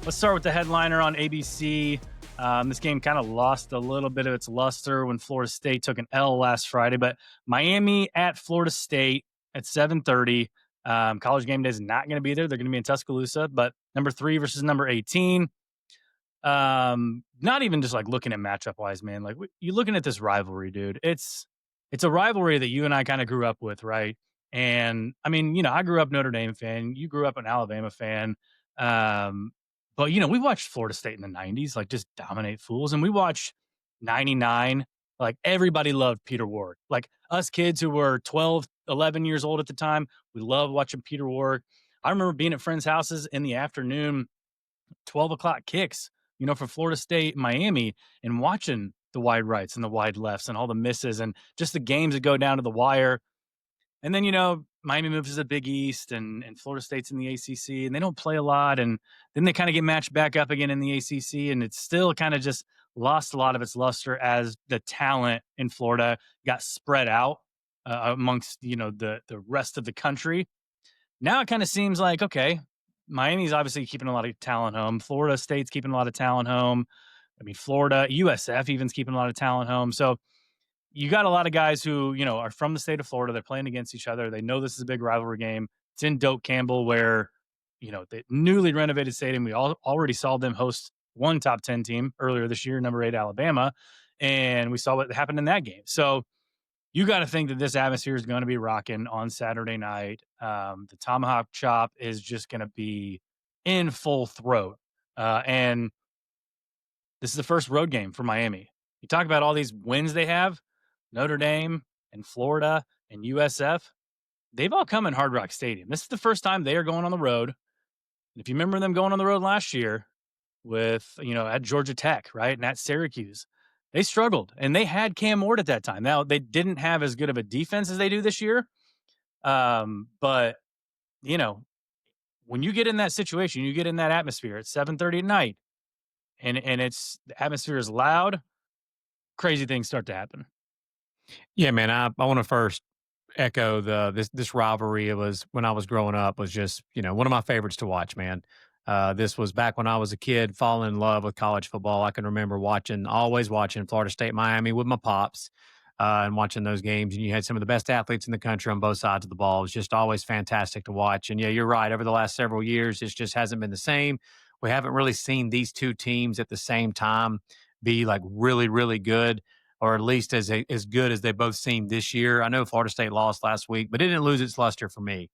Let's start with the headliner on ABC. This game kind of lost a little bit of its luster when Florida State took an L last Friday, but Miami at Florida State at 7:30. College game day is not going to be there. They're going to be in Tuscaloosa, but number 3 versus number 18. Not even just like looking at matchup wise, man. Like you're looking at this rivalry, dude. It's a rivalry that you and I kind of grew up with, right? And I mean, I grew up Notre Dame fan. You grew up an Alabama fan. Um, but we watched Florida State in the 90s, like just dominate fools. And we watched 99. Like everybody loved Peter Ward. Like us kids who were 12, 11 years old at the time, we loved watching Peter Ward. I remember being at friends' houses in the afternoon, 12 o'clock kicks, for Florida State, Miami, and watching the wide rights and the wide lefts and all the misses and just the games that go down to the wire. And then, Miami moves to the Big East and Florida State's in the ACC and they don't play a lot. And then they kind of get matched back up again in the ACC. And it's still kind of just lost a lot of its luster as the talent in Florida got spread out amongst, the rest of the country. Now it kind of seems like, okay, Miami's obviously keeping a lot of talent home. Florida State's keeping a lot of talent home. I mean, Florida, USF even's keeping a lot of talent home. So you got a lot of guys who, are from the state of Florida. They're playing against each other. They know this is a big rivalry game. It's in Doak Campbell where, the newly renovated stadium. We already saw them host one top 10 team earlier this year, number 8 Alabama. And we saw what happened in that game. So you got to think that this atmosphere is going to be rocking on Saturday night. The Tomahawk Chop is just going to be in full throat. And this is the first road game for Miami. You talk about all these wins they have, Notre Dame and Florida and USF. They've all come in Hard Rock Stadium. This is the first time they are going on the road. And if you remember them going on the road last year with, at Georgia Tech, right, and at Syracuse, they struggled, and they had Cam Ward at that time. Now, they didn't have as good of a defense as they do this year. But, when you get in that situation, you get in that atmosphere at 7:30 at night, and the atmosphere is loud, crazy things start to happen. Yeah, man, I want to first echo this rivalry. It was when I was growing up was just, one of my favorites to watch, man. This was back when I was a kid, falling in love with college football. I can remember always watching Florida State, Miami with my pops and watching those games. And you had some of the best athletes in the country on both sides of the ball. It was just always fantastic to watch. And yeah, you're right. Over the last several years, it just hasn't been the same. We haven't really seen these two teams at the same time be like really, really good, or at least as good as they both seemed this year. I know Florida State lost last week, but it didn't lose its luster for me.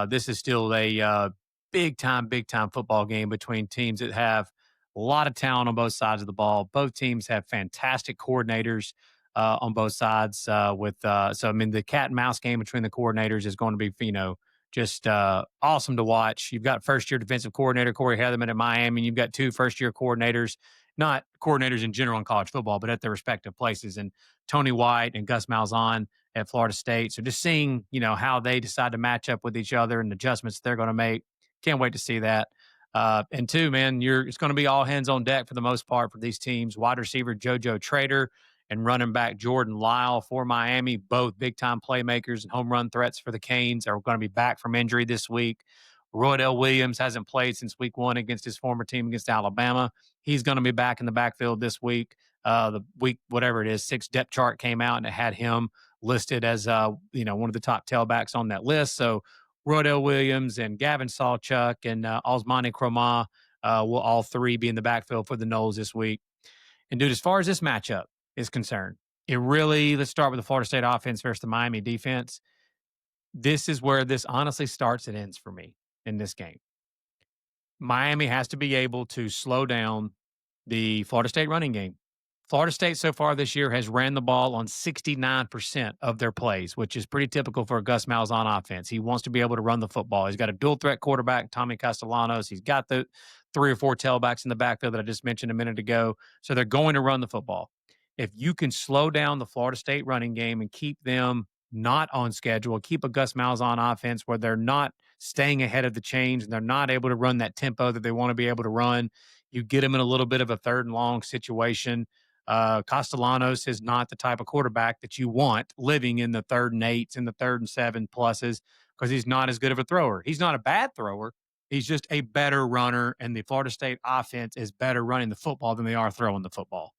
This is still a big time football game between teams that have a lot of talent on both sides of the ball. Both teams have fantastic coordinators on both sides. The cat and mouse game between the coordinators is going to be, just awesome to watch. You've got first-year defensive coordinator Corey Heatherman at Miami, and you've got 2 first-year coordinators, not coordinators in general in college football, but at their respective places, and Tony White and Gus Malzahn at Florida State. So just seeing, how they decide to match up with each other and the adjustments they're going to make. Can't wait to see that. And 2, man, it's going to be all hands on deck for the most part for these teams. Wide receiver JoJo Trader and running back Jordan Lyle for Miami, both big-time playmakers and home run threats for the Canes, are going to be back from injury this week. Roydell Williams hasn't played since week 1 against his former team against Alabama. He's going to be back in the backfield this week. The week, whatever it is, 6 depth chart came out, and it had him listed as one of the top tailbacks on that list. So Roydell Williams and Gavin Sawchuk and Osmani Cromah will all 3 be in the backfield for the Noles this week. And, dude, as far as this matchup is concerned, let's start with the Florida State offense versus the Miami defense. This is where this honestly starts and ends for me in this game. Miami has to be able to slow down the Florida State running game. Florida State so far this year has ran the ball on 69% of their plays, which is pretty typical for a Gus Malzahn offense. He wants to be able to run the football. He's got a dual threat quarterback, Tommy Castellanos. He's got the 3 or 4 tailbacks in the backfield that I just mentioned a minute ago. So they're going to run the football. If you can slow down the Florida State running game and keep them not on schedule, keep a Gus Malzahn offense where they're not staying ahead of the chains and they're not able to run that tempo that they want to be able to run, you get them in a little bit of a 3rd and long situation. Castellanos is not the type of quarterback that you want living in the 3rd and 8s and the 3rd and 7 pluses because he's not as good of a thrower. He's not a bad thrower, He's just a better runner, and the Florida State offense is better running the football than they are throwing the football.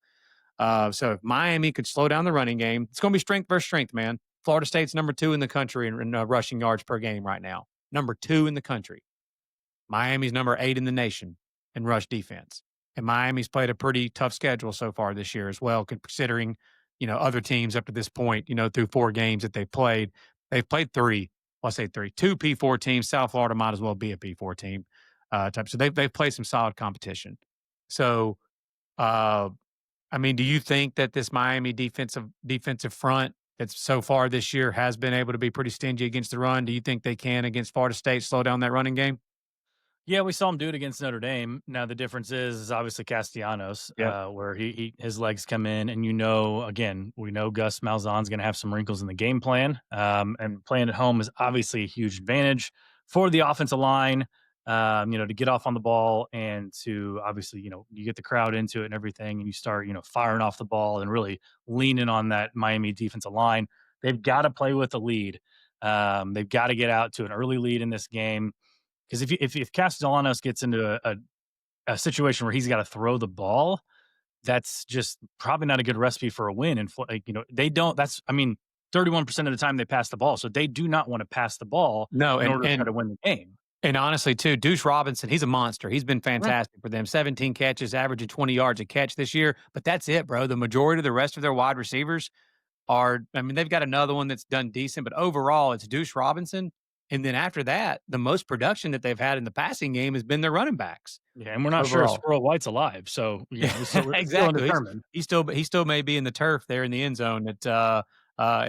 So if Miami could slow down the running game, it's going to be strength versus strength, man. Florida State's number 2 in the country in rushing yards per game right now. Number 2 in the country. Miami's number 8 in the nation in rush defense. And Miami's played a pretty tough schedule so far this year as well, considering, other teams up to this point, through 4 games that they've played. They've played 3, well, I say 3, 2 P4 teams. South Florida might as well be a P4 team type. So they've played some solid competition. So, uh, I mean, do you think that this Miami defensive front that's so far this year has been able to be pretty stingy against the run? Do you think they can against Florida State slow down that running game? Yeah, we saw him do it against Notre Dame. Now the difference is obviously Castellanos, Yep. where his legs come in, and again, we know Gus Malzahn's going to have some wrinkles in the game plan, and playing at home is obviously a huge advantage for the offensive line. To get off on the ball and to obviously, you get the crowd into it and everything, and you start, firing off the ball and really leaning on that Miami defensive line. They've got to play with the lead. They've got to get out to an early lead in this game because if Castellanos gets into a situation where he's got to throw the ball, that's just probably not a good recipe for a win. And they don't. That's 31% of the time they pass the ball, so they do not want to pass the ball No, in and order to try and to win the game. and honestly, too, Deuce Robinson, he's a monster. He's been Right. fantastic for them. 17 catches, averaging 20 yards a catch this year. But that's it, bro. The majority of the rest of their wide receivers they've got another one that's done decent, but overall, it's Deuce Robinson. And then after that, the most production that they've had in the passing game has been their running backs Yeah, and we're not sure if overall. Squirrel White's alive, so it's still Exactly. undetermined. He still may be in the turf there in the end zone at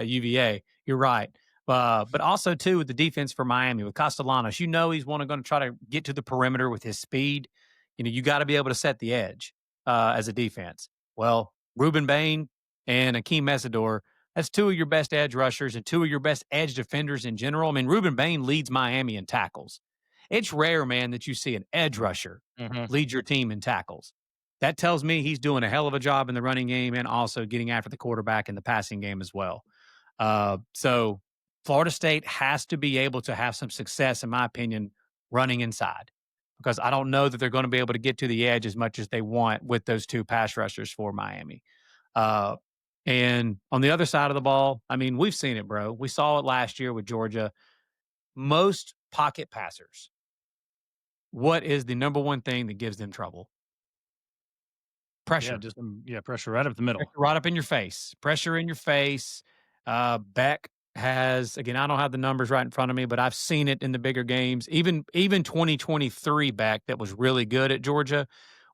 UVA. You're right. But also too with the defense for Miami with Castellanos, he's going to try to get to the perimeter with his speed. You got to be able to set the edge as a defense. Well, Ruben Bain and Akeem Mesidor, that's 2 of your best edge rushers and 2 of your best edge defenders in general. I mean, Ruben Bain leads Miami in tackles. It's rare, man, that you see an edge rusher Mhm. lead your team in tackles. That tells me he's doing a hell of a job in the running game and also getting after the quarterback in the passing game as well. So Florida State has to be able to have some success, in my opinion, running inside because I don't know that they're going to be able to get to the edge as much as they want with those 2 pass rushers for Miami. Uh, and on the other side of the ball, I mean, we've seen it, bro. We saw it last year with Georgia. Most pocket passers, what is the number one thing that gives them trouble? Yeah, Pressure. just pressure right up the middle. Pressure right up in your face. Pressure in your face. Beck has again. I don't have the numbers right in front of me, but I've seen it in the bigger games. Even 2023 Beck that was really good at Georgia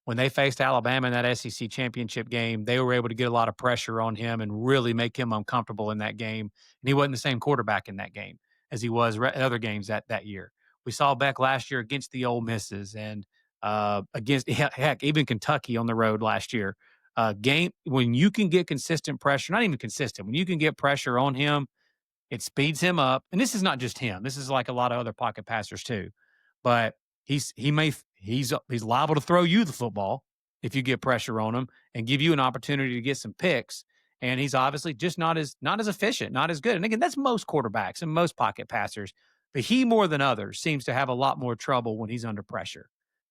when they faced Alabama in that SEC championship game. They were able to get a lot of pressure on him and really make him uncomfortable in that game. And he wasn't the same quarterback in that game as he was other games that year. We saw Beck last year against the Ole Misses and against heck even Kentucky on the road last year game when you can get consistent pressure, not even consistent, when you can get pressure on him, it speeds him up. And this is not just him. This is like a lot of other pocket passers too. But he's liable to throw you the football if you get pressure on him and give you an opportunity to get some picks. And he's obviously just not as efficient, not as good. And again, that's most quarterbacks and most pocket passers. But he more than others seems to have a lot more trouble when he's under pressure.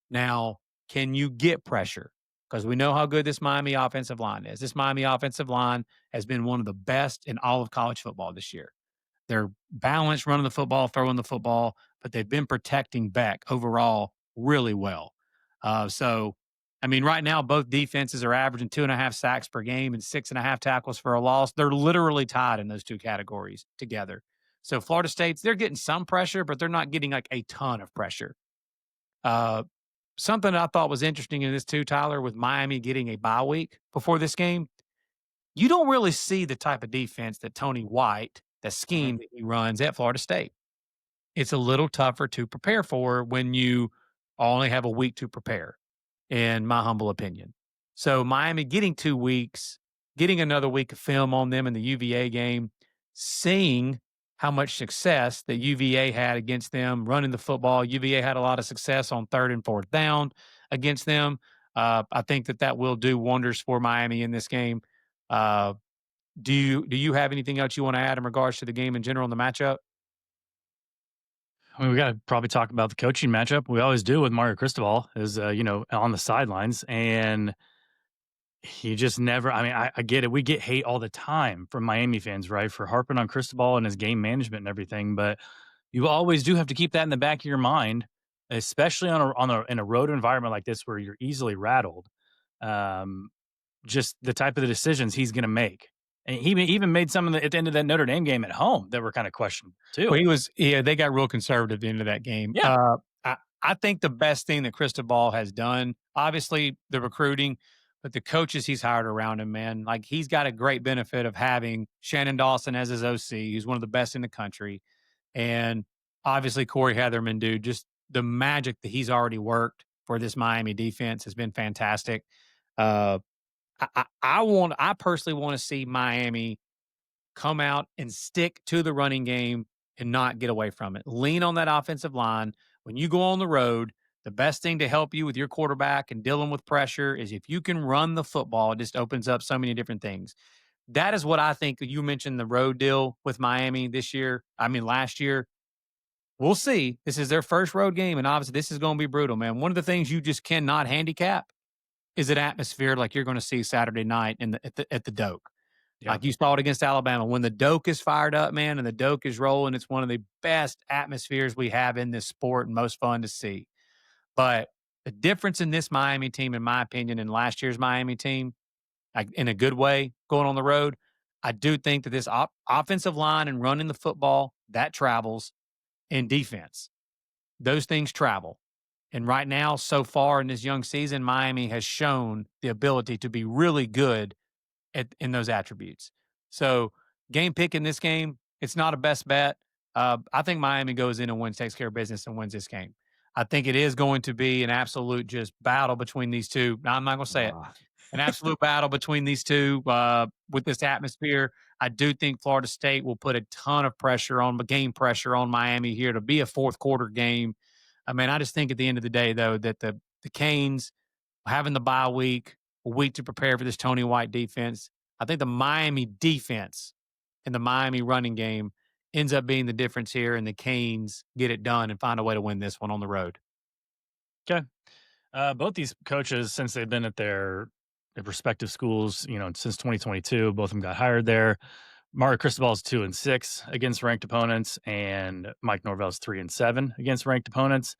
Now, can you get pressure? Because we know how good this Miami offensive line is. This Miami offensive line has been one of the best in all of college football this year. They're balanced running the football, throwing the football, but they've been protecting Beck overall really well. So, I mean, right now, both defenses are averaging 2.5 sacks per game and 6.5 tackles for a loss. They're literally tied in those 2 categories together. So, Florida State's, they're getting some pressure, but they're not getting like a ton of pressure. Uh, Something I thought was interesting in this too, Tyler, with Miami getting a bye week before this game, you don't really see the type of defense that Tony White, the Mhm. scheme that he runs at Florida State. It's a little tougher to prepare for when you only have a week to prepare, in my humble opinion. So Miami getting 2 weeks, getting another week of film on them in the UVA game, seeing how much success that UVA had against them running the football. UVA had a lot of success on 3rd and 4th down against them. I think that will do wonders for Miami in this game. Uh, do you have anything else you want to add in regards to the game in general and the matchup? I mean, we got to probably talk about the coaching matchup. We always do with Mario Cristobal is, on the sidelines, and he just never. I mean, I get it. We get hate all the time from Miami fans, right, for harping on Cristobal and his game management and everything. But you always do have to keep that in the back of your mind, especially on a in a road environment like this where you're easily rattled. Um, just the type of the decisions he's going to make. And he even made some of the at the end of that Notre Dame game at home that were kind of questionable Well, too. yeah, they got real conservative at the end of that game. Yeah, I think the best thing that Cristobal has done, obviously the recruiting, but the coaches he's hired around him, man, like he's got a great benefit of having Shannon Dawson as his OC, who's one of the best in the country. And obviously Corey Heatherman, dude, just the magic that he's already worked for this Miami defense has been fantastic. Uh, I personally want to see Miami come out and stick to the running game and not get away from it. Lean on that offensive line. When you go on the road, the best thing to help you with your quarterback and dealing with pressure is if you can run the football, it just opens up so many different things. That is what I think. You mentioned the road deal with Miami this year. I mean, last year. We'll see. This is their first road game, and obviously, this is going to be brutal, man. One of the things you just cannot handicap is an atmosphere like you're going to see Saturday night at the Doak. yeah. Like you saw it against Alabama. When the Doak is fired up, man, and the Doak is rolling, it's one of the best atmospheres we have in this sport and most fun to see. But the difference in this Miami team, in my opinion, and last year's Miami team, like in a good way, going on the road, I do think that this offensive line and running the football that travels in defense. Those things travel. And right now, so far in this young season, Miami has shown the ability to be really good in those attributes. So, game pick in this game, it's not a best bet. I think Miami goes in and wins, takes care of business, and wins this game. I think it is going to be an absolute just battle between these two. Now, I'm not going to say it. Ah, An absolute battle between these two with this atmosphere. I do think Florida State will put a ton of pressure on game pressure on Miami here to be a fourth quarter game. I mean, I just think at the end of the day, though, that the Canes having the bye week, a week to prepare for this Tony White defense. I think the Miami defense and the Miami running game ends up being the difference here, and the Canes get it done and find a way to win this one on the road. okay. Both these coaches, since they've been at their respective schools, since 2022, both of them got hired there. Mario Cristobal's 2-6 against ranked opponents, and Mike Norvell's 3-7 against ranked opponents.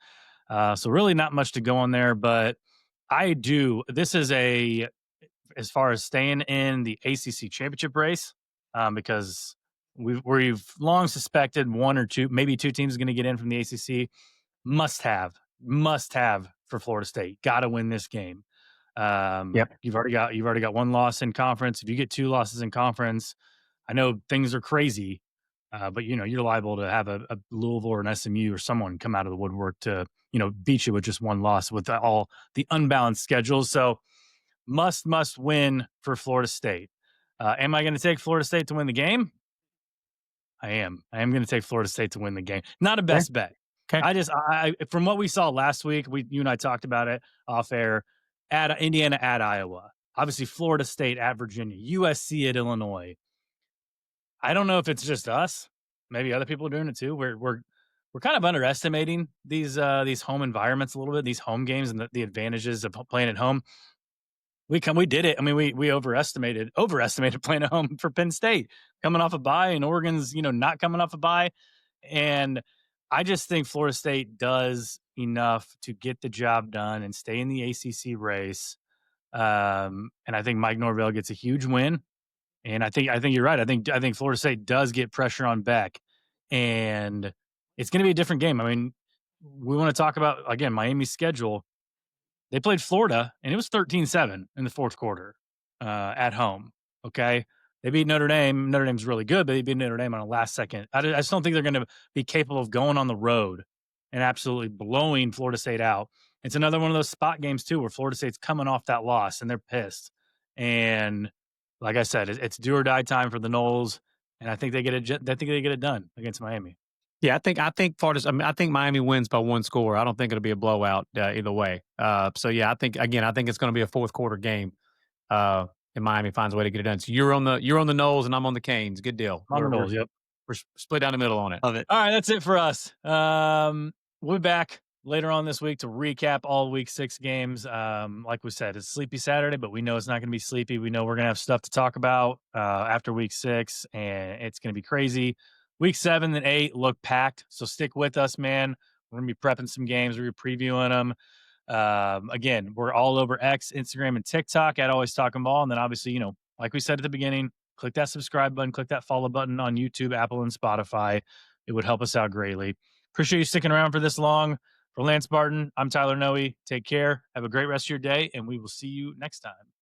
So really not much to go on there, but I do. This is as far as staying in the ACC championship race, because we've long suspected one or two, maybe two teams going to get in from the ACC. Must have for Florida State. Got to win this game. Yep. You've already got one loss in conference. If you get two losses in conference, I know things are crazy, but you're liable to have a Louisville or an SMU or someone come out of the woodwork to beat you with just one loss with all the unbalanced schedules. So must win for Florida State. Am I going to take Florida State to win the game? I am. I am going to take Florida State to win the game. Not a Okay. best bet. Okay. I from what we saw last week, you and I talked about it off air. At Indiana, at Iowa, obviously Florida State at Virginia, USC at Illinois. I don't know if it's just us. Maybe other people are doing it too. We're kind of underestimating these home environments a little bit, these home games and the advantages of playing at home. We did it. I mean, we overestimated playing at home for Penn State, coming off a bye, and Oregon's, not coming off a bye. And I just think Florida State does enough to get the job done and stay in the ACC race. And I think Mike Norvell gets a huge win. And I think you're right. I think Florida State does get pressure on Beck, and it's going to be a different game. I mean, we want to talk about again Miami's schedule. They played Florida, and it was 13-7 in the fourth quarter at home. Okay. They beat Notre Dame. Notre Dame's really good, but they beat Notre Dame on a last second. I just don't think they're going to be capable of going on the road and absolutely blowing Florida State out. It's another one of those spot games, too, where Florida State's coming off that loss and they're pissed. And like I said, it's do or die time for the Noles. And I think they get it done against Miami. Yeah, I think Florida's. I mean, I think Miami wins by one score. I don't think it'll be a blowout either way. So yeah, I think it's going to be a fourth quarter game. And Miami finds a way to get it done. So you're on the Noles and I'm on the Canes. Good deal. On the We're Noles, yep. We're split down the middle on it. Love it. All right, that's it for us. We'll be back later on this week to recap all week 6 games. Like we said, it's Sleepy Saturday, but we know it's not going to be sleepy. We know we're going to have stuff to talk about after week 6, and it's going to be crazy. Week 7 and 8 look packed, so stick with us, man. We're going to be prepping some games. We're previewing them. Again, we're all over X, Instagram, and TikTok at Always Talking Ball. And then obviously, like we said at the beginning, click that subscribe button, click that follow button on YouTube, Apple, and Spotify. It would help us out greatly. Appreciate you sticking around for this long. For Lance Barton, I'm Tyler Noe. Take care. Have a great rest of your day, and we will see you next time.